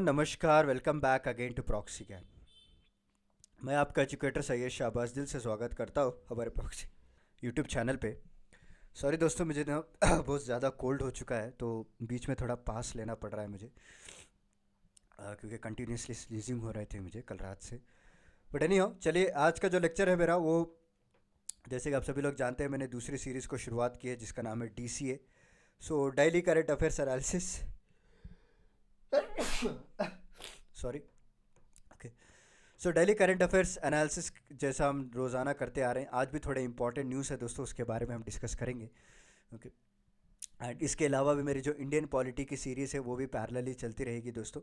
नमस्कार, welcome back again to proxy can. मैं आपका एजुकेटर सैयद शाहबाज दिल से स्वागत करता हूँ हमारे प्रॉक्सी यूट्यूब चैनल पे। सॉरी दोस्तों, मुझे ना बहुत ज़्यादा कोल्ड हो चुका है, तो बीच में थोड़ा पास लेना पड़ रहा है मुझे, क्योंकि कंटिन्यूसली स्नीजिंग हो रहे थे मुझे कल रात से। बट एनी हो, चलिए आज का जो लेक्चर है मेरा वो, जैसे कि आप सभी लोग जानते हैं, मैंने दूसरी सीरीज़ को शुरुआत की है जिसका नाम है DCA। So daily current affairs analysis. Sorry. Okay. So daily current affairs analysis जैसा हम रोज़ाना करते आ रहे हैं, आज भी थोड़े इंपॉर्टेंट न्यूज़ है दोस्तों, उसके बारे में हम डिस्कस करेंगे। ओके। एंड इसके अलावा भी मेरी जो इंडियन पॉलिटी की सीरीज़ है वो भी पैरेलली चलती रहेगी दोस्तों।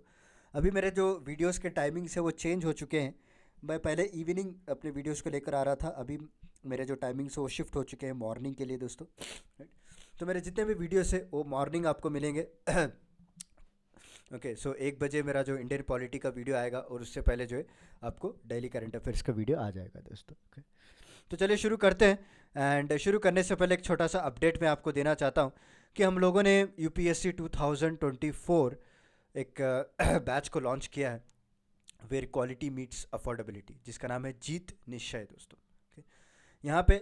अभी मेरे जो वीडियोस के टाइमिंग्स है वो चेंज हो चुके हैं। मैं पहले इवनिंग अपने वीडियोस को लेकर आ रहा था, अभी मेरे जो टाइमिंग्स है वो शिफ्ट हो चुके हैं मॉर्निंग के लिए दोस्तों। Right? तो मेरे जितने भी वीडियोस है वो मॉर्निंग आपको मिलेंगे। ओके, सो 1 बजे मेरा जो इंडियन पॉलिटी का वीडियो आएगा, और उससे पहले जो है आपको डेली करंट अफेयर्स का वीडियो आ जाएगा दोस्तों। ओके, तो चलिए शुरू करते हैं। एंड शुरू करने से पहले एक छोटा सा अपडेट मैं आपको देना चाहता हूँ कि हम लोगों ने UPSC 2024 एक बैच को लॉन्च किया है, वेयर क्वालिटी मीट्स अफोर्डेबिलिटी, जिसका नाम है जीत निश्चय दोस्तों। ओके, यहाँ पे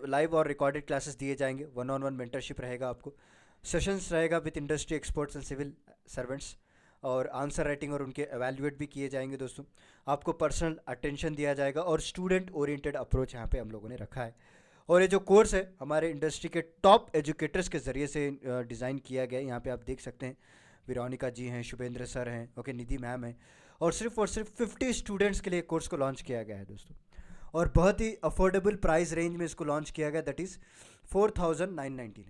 लाइव और रिकॉर्डेड क्लासेस दिए जाएंगे, वन ऑन वन मेंटरशिप रहेगा आपको, सेशंस रहेगा with industry experts and civil servants, और आंसर राइटिंग और उनके एवेल्युएट भी किए जाएंगे दोस्तों। आपको पर्सनल अटेंशन दिया जाएगा और स्टूडेंट ओरिएंटेड अप्रोच यहाँ पे हम लोगों ने रखा है। और ये जो कोर्स है हमारे इंडस्ट्री के टॉप एजुकेटर्स के ज़रिए से डिज़ाइन किया गया है। यहाँ पे आप देख सकते हैं, विरोनिका जी हैं, शुभेंद्र सर हैं, ओके, निधि मैम है, और सिर्फ 50 स्टूडेंट्स के लिए कोर्स को लॉन्च किया गया है दोस्तों। और बहुत ही अफोर्डेबल प्राइस रेंज में इसको लॉन्च किया गया, दैट इज़ 4999।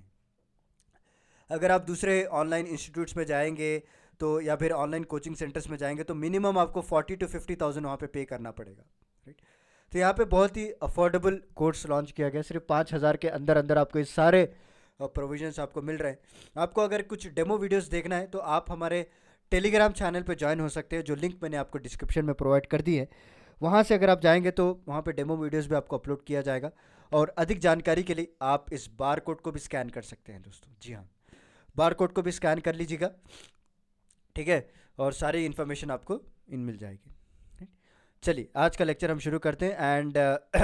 अगर आप दूसरे ऑनलाइन इंस्टीट्यूट्स में जाएंगे तो, या फिर ऑनलाइन कोचिंग सेंटर्स में जाएंगे, तो मिनिमम आपको 40 to 50,000 वहाँ पे करना पड़ेगा। राइट। तो यहाँ पे बहुत ही अफोर्डेबल कोर्स लॉन्च किया गया, सिर्फ 5,000 के अंदर अंदर आपको ये सारे प्रोविजंस आपको मिल रहे हैं। आपको अगर कुछ डेमो वीडियोस देखना है तो आप हमारे टेलीग्राम चैनल पे ज्वाइन हो सकते हैं, जो लिंक मैंने आपको डिस्क्रिप्शन में प्रोवाइड कर दी है। वहाँ से अगर आप जाएंगे तो वहाँ पे डेमो वीडियोस भी आपको अपलोड किया जाएगा। और अधिक जानकारी के लिए आप इस बार कोड को भी स्कैन कर सकते हैं दोस्तों। जी हाँ, बार कोड को भी स्कैन कर लीजिएगा, ठीक है, और सारी इन्फॉर्मेशन आपको इन मिल जाएगी। चलिए आज का लेक्चर हम शुरू करते हैं। एंड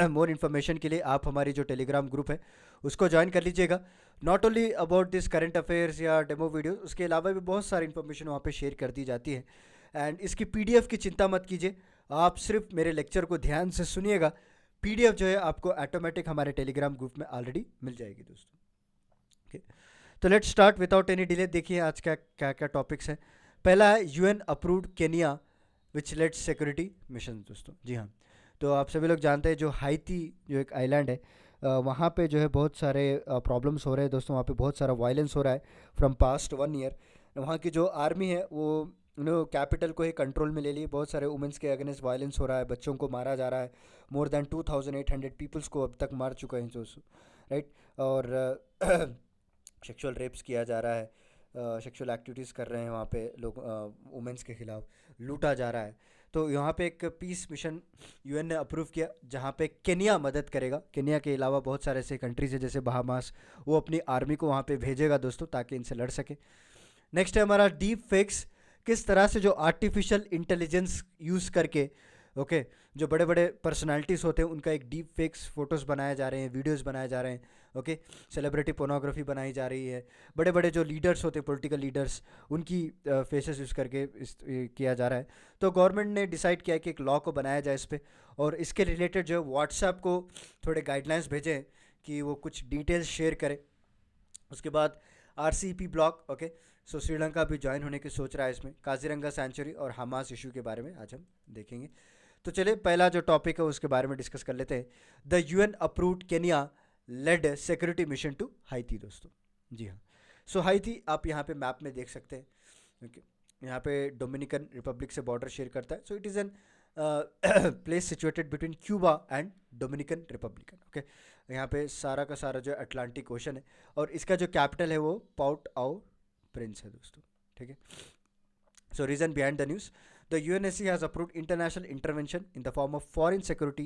मोर इन्फॉर्मेशन के लिए आप हमारी जो टेलीग्राम ग्रुप है उसको ज्वाइन कर लीजिएगा। Not only about this current affairs या डेमो वीडियो, उसके अलावा भी बहुत सारी इन्फॉर्मेशन वहाँ पे शेयर कर दी जाती है। एंड इसकी PDF की चिंता मत कीजिए, आप सिर्फ मेरे लेक्चर को ध्यान से सुनिएगा। PDF जो है आपको ऑटोमेटिक हमारे टेलीग्राम ग्रुप में ऑलरेडी मिल जाएगी दोस्तों। ओके, तो let's start without any delay. देखिए आज का क्या क्या टॉपिक्स हैं। पहला है UN approved Kenya which let's security mission दोस्तों। जी हाँ, तो आप सभी लोग जानते हैं जो हाईती जो एक आइलैंड है, वहाँ पे जो है बहुत सारे प्रॉब्लम्स हो रहे हैं दोस्तों। वहाँ पे बहुत सारा वायलेंस हो रहा है फ्रॉम पास्ट 1 ईयर। वहाँ की जो आर्मी है वो कैपिटल को ही कंट्रोल में ले ली। बहुत सारे वुमेंस के अगेंस्ट वायलेंस हो रहा है, बच्चों को मारा जा रहा है। मोर देन 2800 पीपल्स को अब तक मार चुका है दोस्तों। राइट। और सेक्सुअल रेप्स किया जा रहा है, सेक्सुअल एक्टिविटीज़ कर रहे हैं वहाँ पे लोग, वुमेंस के खिलाफ लूटा जा रहा है। तो यहाँ पे एक पीस मिशन UN ने अप्रूव किया, जहाँ पे केनिया मदद करेगा। केनिया के अलावा बहुत सारे ऐसे कंट्रीज है जैसे बहामास, वो अपनी आर्मी को वहाँ पे भेजेगा दोस्तों ताकि इनसे लड़ सके। नेक्स्ट है हमारा डीप फेक्स, किस तरह से जो आर्टिफिशियल इंटेलिजेंस यूज़ करके, ओके, जो बड़े बड़े पर्सनालिटीज़ होते हैं उनका एक डीप फेक्स फोटोज़ बनाए जा रहे हैं, वीडियोज़ बनाए जा रहे हैं। ओके, सेलिब्रिटी पोर्नोग्राफी बनाई जा रही है। बड़े बड़े जो लीडर्स होते हैं, पॉलिटिकल लीडर्स, उनकी फेसेस यूज़ करके किया जा रहा है। तो गवर्नमेंट ने डिसाइड किया कि एक लॉ को बनाया जाए इस पर, और इसके रिलेटेड जो है व्हाट्सएप को थोड़े गाइडलाइंस भेजें कि वो कुछ डिटेल्स शेयर करें। उसके बाद RCEP ब्लॉक, ओके, सो श्रीलंका भी ज्वाइन होने की सोच रहा है इसमें। काजीरंगा सेंचुरी और हमास इशू के बारे में आज हम देखेंगे। तो चलिए पहला जो टॉपिक है उसके बारे में डिस्कस कर लेते हैं। The UN approved Kenya led security mission to Haiti दोस्तों। जी हाँ, सो हाईती आप यहाँ पे मैप में देख सकते हैं। ओके, यहाँ पे डोमिनिकन रिपब्लिक से बॉर्डर शेयर करता है। सो it is an place situated between Cuba and Dominican Republican. Okay, यहाँ पे सारा का सारा जो अटलांटिक ओशन है, और इसका जो कैपिटल है वो पोर्ट ऑव प्रिंस है दोस्तों। ठीक है, so reason behind the news, the UNSC has approved international intervention in the form of foreign security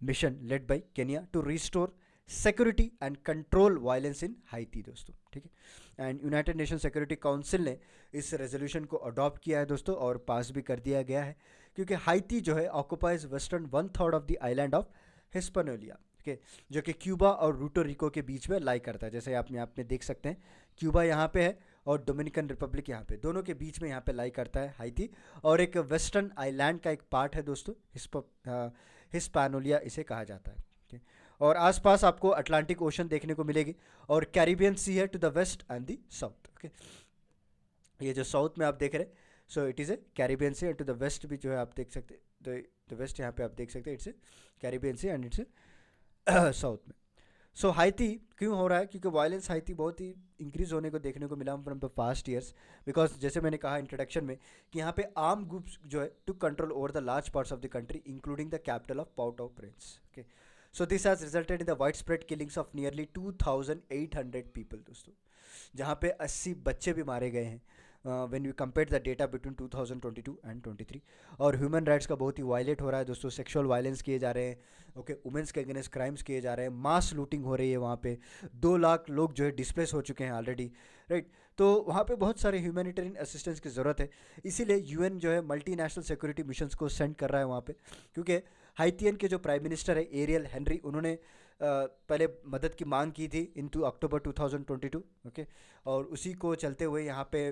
mission led by Kenya to restore security and control violence in हाइती दोस्तों, ठीक है। And United nation security council ने इस resolution को adopt किया है दोस्तों और पास भी कर दिया गया है, क्योंकि हाइती जो है occupies western 1/3 of the island of Hispaniola, ठीक है, जो कि क्यूबा और रूटो रिको के बीच में लाई करता है। जैसे आप यहाँ पे देख सकते हैं, क्यूबा यहाँ पे है और डोमिनिकन रिपब्लिक यहाँ पे, दोनों के बीच में यहाँ पे लाई करता है हाइती, और एक वेस्टर्न आइलैंड का एक पार्ट है दोस्तों, हिस्पैनियोला इसे कहा जाता है, ठीक है। और आसपास आपको अटलांटिक ओशन देखने को मिलेगी और कैरिबियन सी है to the west and the south, okay. ये जो साउथ में आप देख रहे हैं, so it is a Caribbean sea, and to the west भी जो है आप देख सकते हैं, द वेस्ट यहाँ पे आप देख सकते हैं, it's a Caribbean sea and it's a south में। सो हाइती क्यों हो रहा है, क्योंकि वायलेंस हाइती बहुत ही इंक्रीज होने को देखने को मिला from the past years, because जैसे मैंने कहा इंट्रोडक्शन में कि यहाँ पे आर्म ग्रुप्स जो है to control over the large parts of the country including the capital of Port au Prince, okay. So this has resulted in the widespread killings of nearly 2800 people दोस्तों, जहाँ पे 80 बच्चे भी मारे गए हैं when you compare the data between 2022 and 23। और human rights का बहुत ही वायलेट हो रहा है दोस्तों, सेक्सुअल वायलेंस किए जा रहे हैं, ओके, वुमेंस के अगेंस्ट क्राइम्स किए जा रहे हैं, मास लूटिंग हो रही है वहाँ पे, 2 लाख लोग जो है डिस्प्लेस हो चुके हैं ऑलरेडी, राइट। तो वहाँ पे बहुत सारे ह्यूमैनिटेरियन असिस्टेंस की ज़रूरत है, इसीलिए यूएन जो है मल्टीनेशनल सिक्योरिटी मिशंस को सेंड कर रहा है वहाँ पे, क्योंकि हाइतियन के जो प्राइम मिनिस्टर है एरियल हेनरी, उन्होंने पहले मदद की मांग की थी इन अक्टूबर 2022, ओके। और उसी को चलते हुए यहाँ पे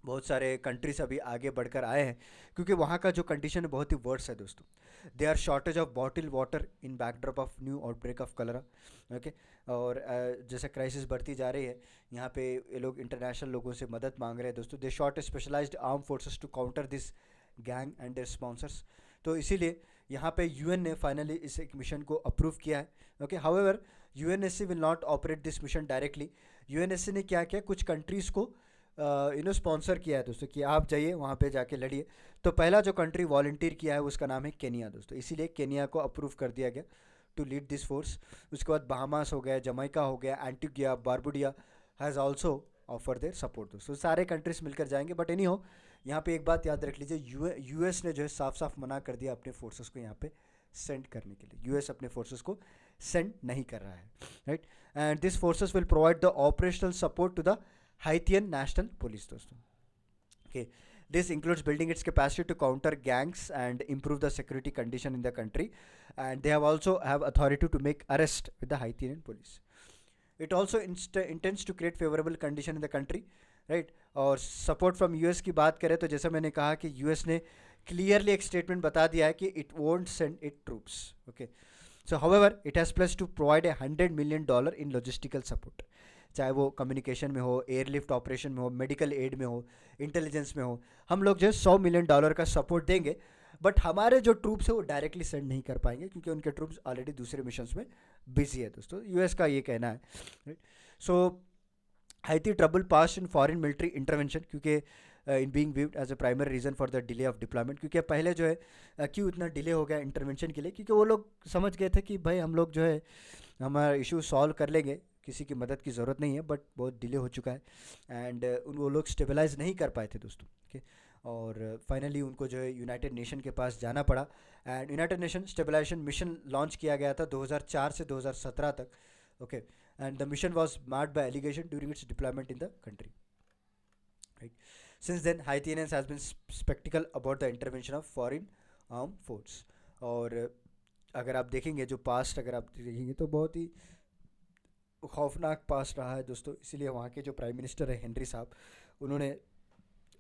बहुत सारे कंट्रीज अभी आगे बढ़कर आए हैं, क्योंकि वहाँ का जो कंडीशन बहुत ही वर्स है दोस्तों। They are shortage of bottle water in backdrop of new outbreak of cholera, okay. और जैसे क्राइसिस बढ़ती जा रही है, यहाँ पे ये लोग इंटरनेशनल लोगों से मदद मांग रहे हैं दोस्तों। They sought specialized arm forces to counter this gang and their sponsors. तो इसीलिए यहाँ पे यूएन ने फाइनली इस एक मिशन को अप्रूव किया है, okay. However UNSC will not operate this mission directly. UNSC ने क्या किया, कुछ कंट्रीज़ को स्पॉन्सर किया है दोस्तों कि आप जाइए वहाँ पे जाके लड़िए। तो पहला जो कंट्री वॉलंटियर किया है उसका नाम है केनिया दोस्तों, इसीलिए केनिया को अप्रूव कर दिया गया टू लीड दिस फोर्स। उसके बाद बहामास हो गया, जमैका हो गया, Antigua, Barbuda has also offer their support दोस्तों। सारे कंट्रीज मिलकर जाएंगे, बट एनी हो यहाँ पे एक बात याद रख लीजिए, यूएस ने जो है साफ साफ मना कर दिया अपने फोर्सेस को यहाँ पे सेंड करने के लिए। यूएस अपने फोर्सेस को सेंड नहीं कर रहा है, right. And this forces will provide the operational support to the Haitian National Police दोस्तों, okay. This includes building its capacity to counter gangs and improve the security condition in the country, and they have also have authority to make arrest with the Haitian police. It also intends to create favorable condition in the country, right. और support from US की बात करें तो जैसा मैंने कहा कि US ने clearly एक statement बता दिया है कि it won't send its troops, okay. So however it has pledged to provide $100 million in logistical support, चाहे वो कम्युनिकेशन में हो, एयरलिफ्ट ऑपरेशन में हो, मेडिकल एड में हो, इंटेलिजेंस में हो। हम लोग जो है $100 मिलियन का सपोर्ट देंगे, बट हमारे जो ट्रूप्स है वो डायरेक्टली सेंड नहीं कर पाएंगे, क्योंकि उनके ट्रूप्स ऑलरेडी दूसरे मिशंस में बिजी है दोस्तों। यूएस का ये कहना है। So Haiti trouble past in foreign military intervention, क्योंकि in being viewed as a primary reason for the delay of deployment, क्योंकि पहले जो है क्यों इतना डिले हो गया इंटरवेंशन के लिए, क्योंकि वो लोग समझ गए थे कि भाई हम लोग जो है हमारा इशू सॉल्व कर लेंगे, किसी की मदद की ज़रूरत नहीं है, बट बहुत डिले हो चुका है एंड वो लोग स्टेबलाइज नहीं कर पाए थे दोस्तों, ओके। और फाइनली उनको जो है यूनाइटेड नेशन के पास जाना पड़ा and United Nation stabilization mission launch किया गया था 2004 से 2017 तक, okay. And the mission was marked by allegation during its deployment in the country, right. Since then Haitians has been sceptical about the intervention of foreign arm force. और अगर आप देखेंगे जो पास्ट, अगर आप देखेंगे तो बहुत ही खौफनाक पास रहा है दोस्तों। इसीलिए वहाँ के जो प्राइम मिनिस्टर है हेनरी साहब, उन्होंने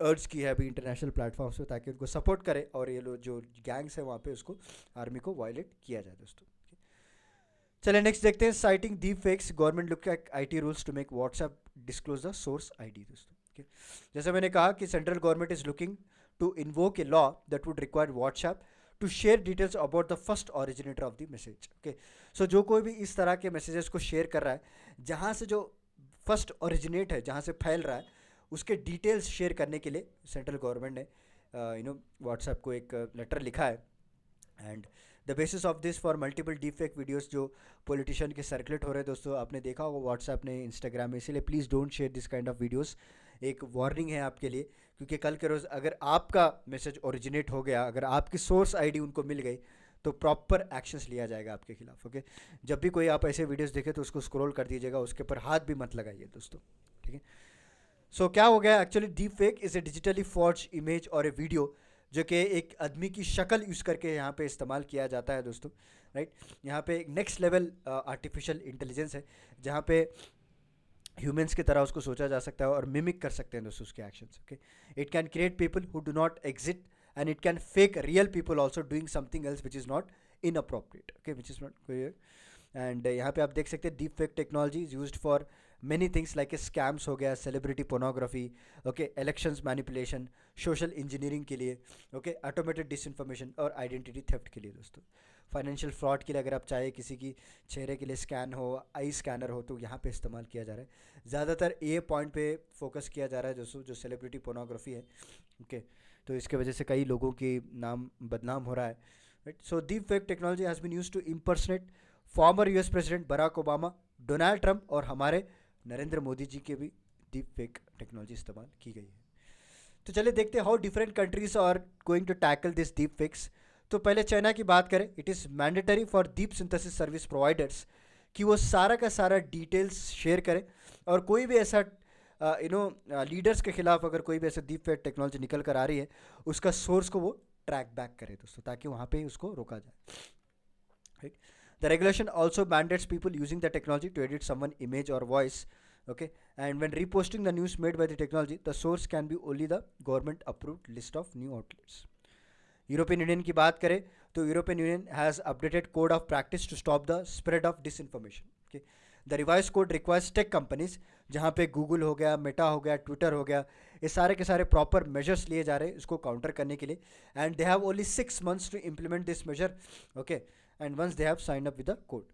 अर्ज की है अभी इंटरनेशनल प्लेटफॉर्म्स पे ताकि उनको सपोर्ट करे और ये लोग जो गैंग्स है वहाँ पे उसको आर्मी को वायलेट किया जाए दोस्तों। चलिए नेक्स्ट देखते हैं, citing deep fakes, government look at IT rules to make WhatsApp disclose the source ID दोस्तों, okay? जैसे मैंने कहा कि central government is looking to invoke a law that would require WhatsApp to share details about the first originator of the message, okay. So जो कोई भी इस तरह के मैसेजेस को शेयर कर रहा है, जहाँ से जो फर्स्ट ऑरिजिनेट है, जहाँ से फैल रहा है, उसके डिटेल्स शेयर करने के लिए सेंट्रल गवर्नमेंट ने व्हाट्सएप को एक लेटर लिखा है। And the basis of this for multiple deep fake videos जो पॉलिटिशियन के सर्कुलेट हो रहे हैं दोस्तों, आपने देखा होगा व्हाट्सएप ने, इंस्टाग्राम में, इसीलिए please don't share this kind of videos. एक वार्निंग है आपके लिए, क्योंकि कल के रोज़ अगर आपका मैसेज ओरिजिनेट हो गया, अगर आपकी सोर्स ID उनको मिल गई, तो प्रॉपर एक्शंस लिया जाएगा आपके खिलाफ। ओके, जब भी कोई आप ऐसे वीडियोस देखें तो उसको स्क्रॉल कर दीजिएगा, उसके ऊपर हाथ भी मत लगाइए दोस्तों, ठीक है। सो क्या हो गया actually, deep fake is a digitally forge image और ए वीडियो जो कि एक आदमी की शक्ल यूज़ करके यहाँ पे इस्तेमाल किया जाता है दोस्तों, राइट। यहाँ पे एक नेक्स्ट लेवल आर्टिफिशियल इंटेलिजेंस है, जहाँ पे ह्यूमंस की तरह उसको सोचा जा सकता है और मिमिक कर सकते हैं दोस्तों उसके actions. Okay, it can create people who do not exit and it can fake real people also doing something else which is not inappropriate. Okay, which is not. And यहाँ पे आप देख सकते हैं deep fake technology is used for many things like scams हो गया, celebrity pornography, okay, elections manipulation, social engineering के लिए, ओके, ऑटोमेटेड डिसइंफॉर्मेशन और आइडेंटिटी थेफ्ट के लिए दोस्तों। फाइनेंशियल फ्रॉड के लिए अगर आप चाहे किसी की चेहरे के लिए स्कैन हो, आई स्कैनर हो, तो यहाँ पे इस्तेमाल किया जा रहा है। ज़्यादातर ये पॉइंट पे फोकस किया जा रहा है दोस्तों, जो सेलिब्रिटी पोर्नोग्राफी है। ओके, तो इसके वजह से कई लोगों की नाम बदनाम हो रहा है, right. So deep fake technology has been used to impersonate former US president Barack Obama, Donald Trump और हमारे नरेंद्र मोदी जी के भी डीप फेक टेक्नोलॉजी इस्तेमाल की गई है। तो चलिए देखते हैं how different countries are going to tackle this deep fakes. तो पहले चाइना की बात करें, it is mandatory for deep synthesis service providers कि वो सारा का सारा डिटेल्स शेयर करें, और कोई भी ऐसा लीडर्स के खिलाफ अगर कोई भी ऐसा डीप फेक टेक्नोलॉजी निकल कर आ रही है, उसका सोर्स को वो ट्रैक बैक करे दोस्तों, ताकि वहाँ पे उसको रोका जाए, right. The regulation also mandates people using the technology to edit someone's image or voice, okay, and when reposting the news made by the technology, the source can be only the government approved list of new outlets. European Union की बात करें तो European Union has updated code of practice to stop the spread of disinformation. Okay, the revise code requires tech companies, जहाँ पे Google हो गया, Meta हो गया, ट्विटर हो गया, ये सारे के सारे प्रॉपर मेजर्स लिए जा रहे हैं इसको काउंटर करने के लिए, and they have only 6 months to implement this measure. Okay, and once they have sign up with the code,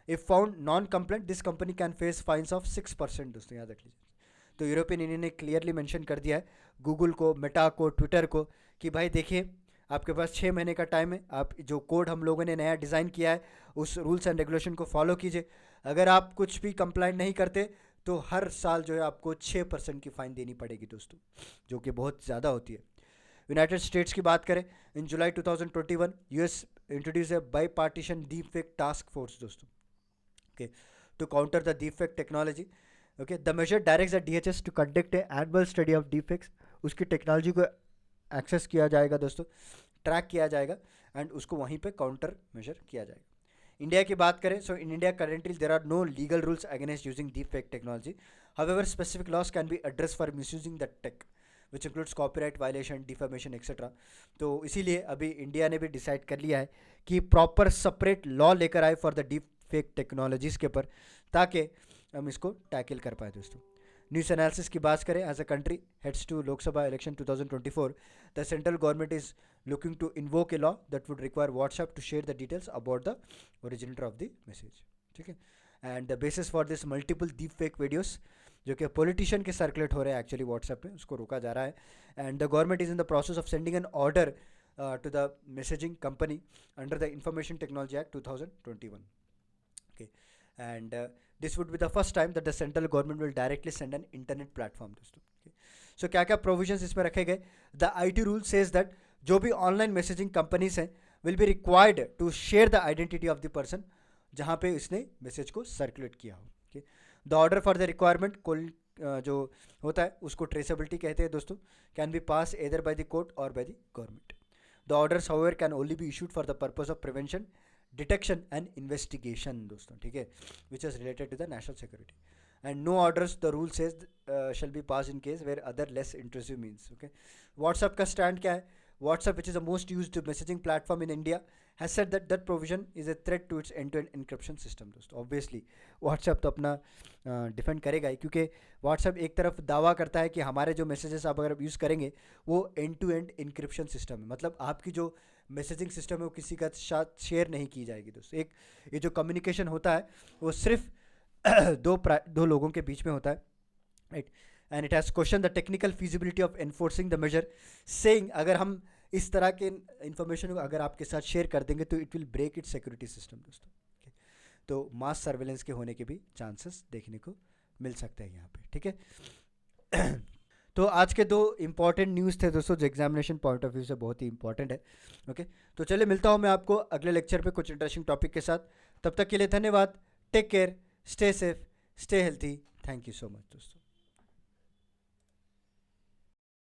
if found non compliant this company can face fines of 6%। दोस्तों याद रख लीजिए। तो यूरोपियन यूनियन ने clearly mention कर दिया है Google को, मेटा को, ट्विटर को कि भाई देखिए, आपके पास 6 महीने का टाइम है, आप जो कोड हम लोगों ने नया डिज़ाइन किया है उस रूल्स एंड रेगुलेशन को फॉलो कीजिए। अगर आप कुछ भी कंप्लाइंट नहीं करते तो हर साल जो है आपको 6% की फ़ाइन देनी पड़ेगी दोस्तों, जो कि बहुत ज़्यादा होती है। यूनाइटेड स्टेट्स की बात करें, in July 2021 US introduce a bipartisan deep fake task force दोस्तों, okay, to counter the deep fake technology. Okay, the measure directs the DHS to conduct a annual study of deep fakes. उसकी technology को access किया जाएगा दोस्तों, track किया जाएगा, and उसको वहीं पे काउंटर मेजर किया जाएगा। इंडिया की बात करें, so in India currently there are no legal rules against using deep fake technology, however specific laws can be address for misusing the tech which includes copyright violation, defamation etcetera. तो इसीलिए अभी India ने भी decide कर लिया है कि proper separate law लेकर आए for the deep fake technologies के ऊपर, ताकि हम इसको टैकल कर पाए दोस्तों। न्यूज़ एनालिसिस की बात करें, as a country heads to Lok Sabha election 2024, the central government is looking to invoke a law that would require WhatsApp to share the details about the originator of the message, ठीक है। And the basis for this multiple deep fake videos जो कि politician के circulate हो रहे हैं actually WhatsApp पे, उसको रोका जा रहा है। And the government is in the process of sending an order to the messaging company under the information technology act 2021, okay. And this would be the first time that the central government will directly send an internet platform दोस्तों। So क्या क्या provisions इसमें रखे गए, the IT rule says that जो भी online messaging companies हैं will be required to share the identity of the person जहाँ पे इसने मैसेज को सर्कुलेट किया हो। The order for the requirement जो होता है उसको ट्रेसेबिलिटी कहते हैं दोस्तों, can be pass either by the court or by the government. The orders however can only be issued for the purpose of prevention, detection and investigation दोस्तों, ठीक है, which is related to the national security. And no orders, the rule says, shall be passed in case where other less intrusive means, okay. WhatsApp का stand क्या है, WhatsApp which is the most used messaging platform in India has said that that provision is a threat to its end-to-end encryption system दोस्तों। Obviously WhatsApp तो अपना defend करेगा ही, क्योंकि WhatsApp एक तरफ दावा करता है कि हमारे जो मैसेजेस आप अगर यूज़ करेंगे वो एंड-टू-एंड इनक्रिप्शन सिस्टम है, मतलब आपकी जो मैसेजिंग सिस्टम है वो किसी का साथ शेयर नहीं की जाएगी दोस्तों। एक ये जो कम्युनिकेशन होता है वो सिर्फ दो लोगों के बीच में होता है, right. And it has question the technical feasibility of enforcing the measure, saying अगर हम इस तरह के इन्फॉर्मेशन को अगर आपके साथ शेयर कर देंगे तो it will break it security system दोस्तों, okay? तो मास सर्वेलेंस के होने के भी चांसेस देखने को मिल सकते हैं यहाँ पे, ठीक है। तो आज के दो इंपॉर्टेंट न्यूज़ थे दोस्तों, जो एग्जामिनेशन पॉइंट ऑफ व्यू से बहुत ही इंपॉर्टेंट है। ओके, तो चलिए मिलता हूँ मैं आपको अगले लेक्चर पे कुछ इंटरेस्टिंग टॉपिक के साथ। तब तक के लिए धन्यवाद। Take care, stay safe, stay healthy. Thank you so much दोस्तों।